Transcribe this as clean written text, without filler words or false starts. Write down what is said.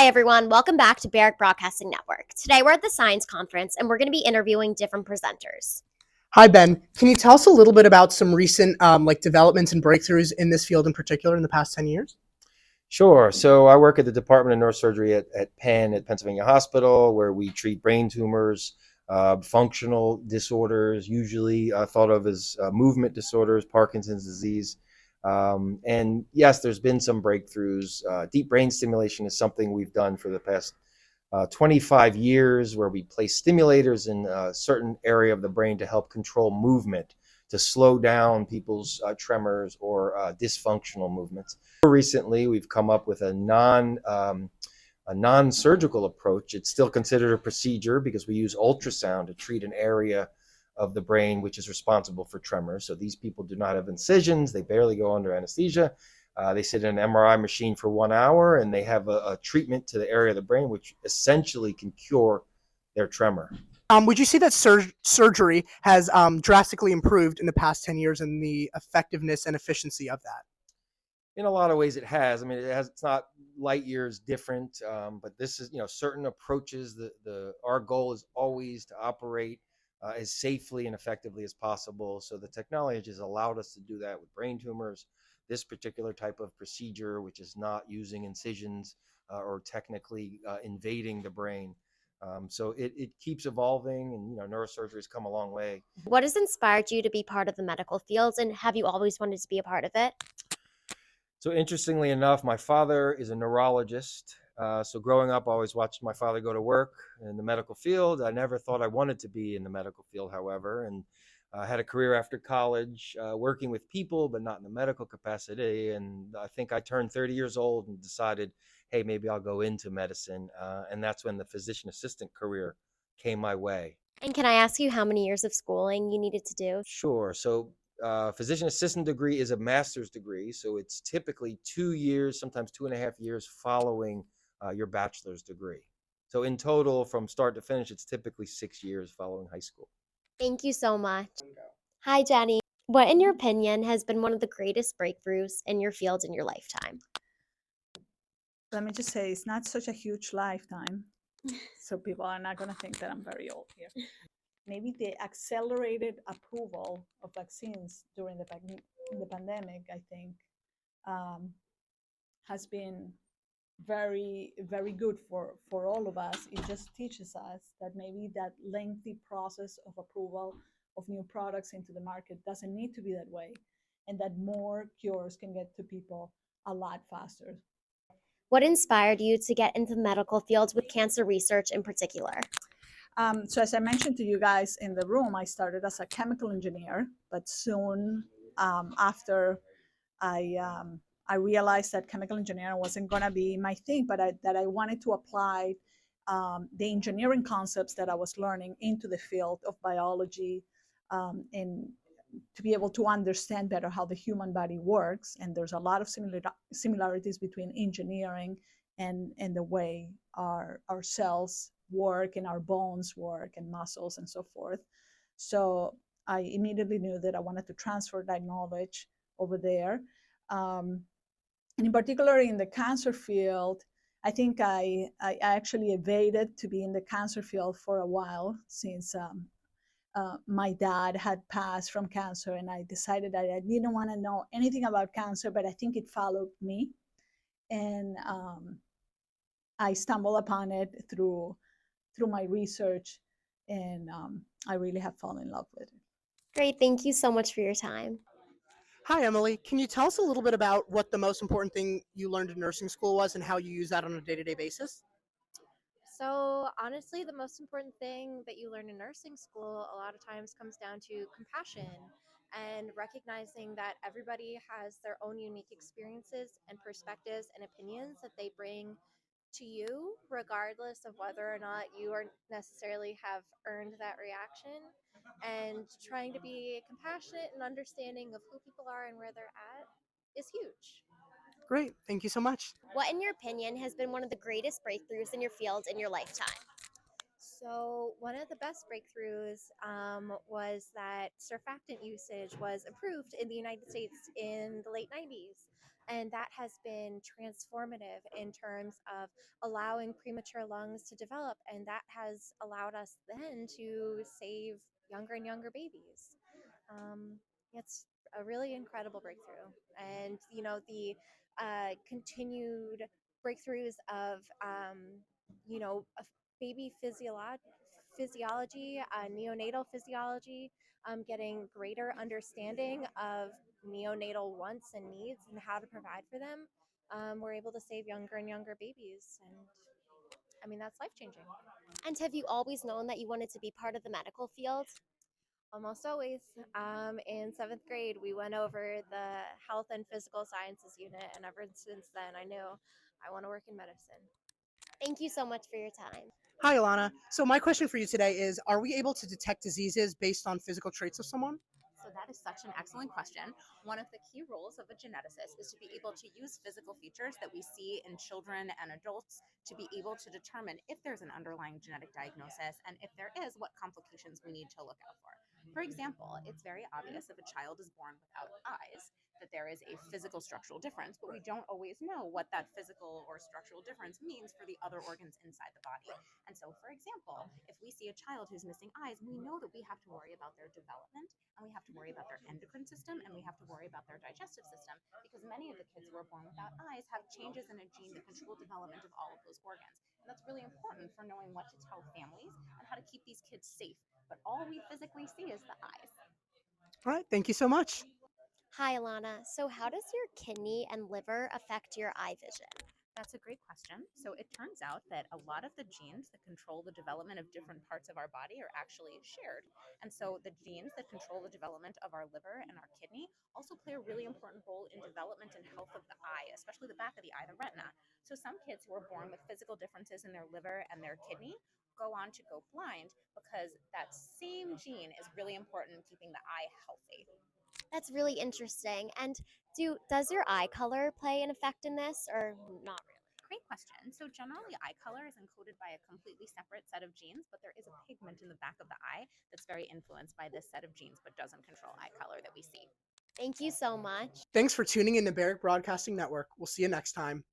Hi, everyone. Welcome back to Barrack Broadcasting Network. Today we're at the Science Conference, and we're going to be interviewing different presenters. Hi, Ben. Can you tell us a little bit about some recent developments and breakthroughs in this field in particular in the past 10 years? Sure. So I work at the Department of Neurosurgery at Penn at Pennsylvania Hospital, where we treat brain tumors, functional disorders, usually thought of as movement disorders, Parkinson's disease. And yes, there's been some breakthroughs. Deep brain stimulation is something we've done for the past 25 years, where we place stimulators in a certain area of the brain to help control movement, to slow down people's tremors or dysfunctional movements. More recently, we've come up with a non-surgical approach. It's still considered a procedure because we use ultrasound to treat an area of the brain which is responsible for tremors. So these people do not have incisions. They barely go under anesthesia. They sit in an MRI machine for 1 hour, and they have a treatment to the area of the brain which essentially can cure their tremor. Would you say that surgery has drastically improved in the past 10 years and the effectiveness and efficiency of that? In a lot of ways it has. I mean, it's not light years different, but this is, certain approaches. Our goal is always to operate as safely and effectively as possible. So the technology has allowed us to do that with brain tumors. This particular type of procedure, which is not using incisions or technically invading the brain. So it keeps evolving, and neurosurgery has come a long way. What has inspired you to be part of the medical field, and have you always wanted to be a part of it? So interestingly enough, my father is a neurologist. So growing up, I always watched my father go to work in the medical field. I never thought I wanted to be in the medical field, however, and had a career after college working with people, but not in the medical capacity. And I think I turned 30 years old and decided, hey, maybe I'll go into medicine. And that's when the physician assistant career came my way. And can I ask you how many years of schooling you needed to do? Sure. So physician assistant degree is a master's degree. So it's typically 2 years, sometimes 2.5 years following your bachelor's degree. So in total, from start to finish, it's typically 6 years following high school. Thank you so much. Hi, Jenny. What, in your opinion, has been one of the greatest breakthroughs in your field in your lifetime? Let me just say, it's not such a huge lifetime, so people are not going to think that I'm very old here. Maybe the accelerated approval of vaccines during the pandemic, I think, has been very, very good for all of us. It just teaches us that maybe that lengthy process of approval of new products into the market doesn't need to be that way, and that more cures can get to people a lot faster. What inspired you to get into the medical field with cancer research in particular? So as I mentioned to you guys in the room, I started as a chemical engineer, but soon after I realized that chemical engineering wasn't going to be my thing, but that I wanted to apply the engineering concepts that I was learning into the field of biology, and to be able to understand better how the human body works. And there's a lot of similarities between engineering and the way our cells work and our bones work and muscles and so forth. So I immediately knew that I wanted to transfer that knowledge over there. And in particular in the cancer field, I think I actually evaded to be in the cancer field for a while, since my dad had passed from cancer, and I decided that I didn't want to know anything about cancer, but I think it followed me. And I stumbled upon it through my research, and I really have fallen in love with it. Great. Thank you so much for your time. Hi, Emily. Can you tell us a little bit about what the most important thing you learned in nursing school was and how you use that on a day-to-day basis? So honestly, the most important thing that you learn in nursing school a lot of times comes down to compassion and recognizing that everybody has their own unique experiences and perspectives and opinions that they bring to you, regardless of whether or not you are necessarily have earned that reaction. And trying to be compassionate and understanding of who people are and where they're at is huge. Great. Thank you so much. What, in your opinion, has been one of the greatest breakthroughs in your field in your lifetime? So one of the best breakthroughs was that surfactant usage was approved in the United States in the late 90s. And that has been transformative in terms of allowing premature lungs to develop. And that has allowed us then to save younger and younger babies. Um, it's a really incredible breakthrough. And, the continued breakthroughs of, baby physiology, neonatal physiology, getting greater understanding of neonatal wants and needs and how to provide for them, we're able to save younger and younger babies. And I mean, that's life changing. And have you always known that you wanted to be part of the medical field? Almost always. In seventh grade, we went over the health and physical sciences unit, and ever since then, I knew I want to work in medicine. Thank you so much for your time. Hi, Alana. So my question for you today is, are we able to detect diseases based on physical traits of someone? So that is such an excellent question. One of the key roles of a geneticist is to be able to use physical features that we see in children and adults to be able to determine if there's an underlying genetic diagnosis, and if there is, what complications we need to look out for. For example, it's very obvious if a child is born without eyes that there is a physical structural difference, but we don't always know what that physical or structural difference means for the other organs inside the body. And so, for example, if we see a child who's missing eyes, we know that we have to worry about their development, and we have to worry about their endocrine system, and we have to worry about their digestive system, because many of the kids who are born without eyes have changes in a gene that control development of all of those organs. And that's really important for knowing what to tell families and how to keep these kids safe. But all we physically see is the eyes. All right, thank you so much. Hi, Alana. So, how does your kidney and liver affect your eye vision? That's a great question. So it turns out that a lot of the genes that control the development of different parts of our body are actually shared. And so the genes that control the development of our liver and our kidney also play a really important role in development and health of the eye, especially the back of the eye, the retina. So some kids who are born with physical differences in their liver and their kidney go on to go blind because that same gene is really important in keeping the eye healthy. That's really interesting. And does your eye color play an effect in this, or not really? Great question. So generally, eye color is encoded by a completely separate set of genes, but there is a pigment in the back of the eye that's very influenced by this set of genes, but doesn't control eye color that we see. Thank you so much. Thanks for tuning in to Barrack Broadcasting Network. We'll see you next time.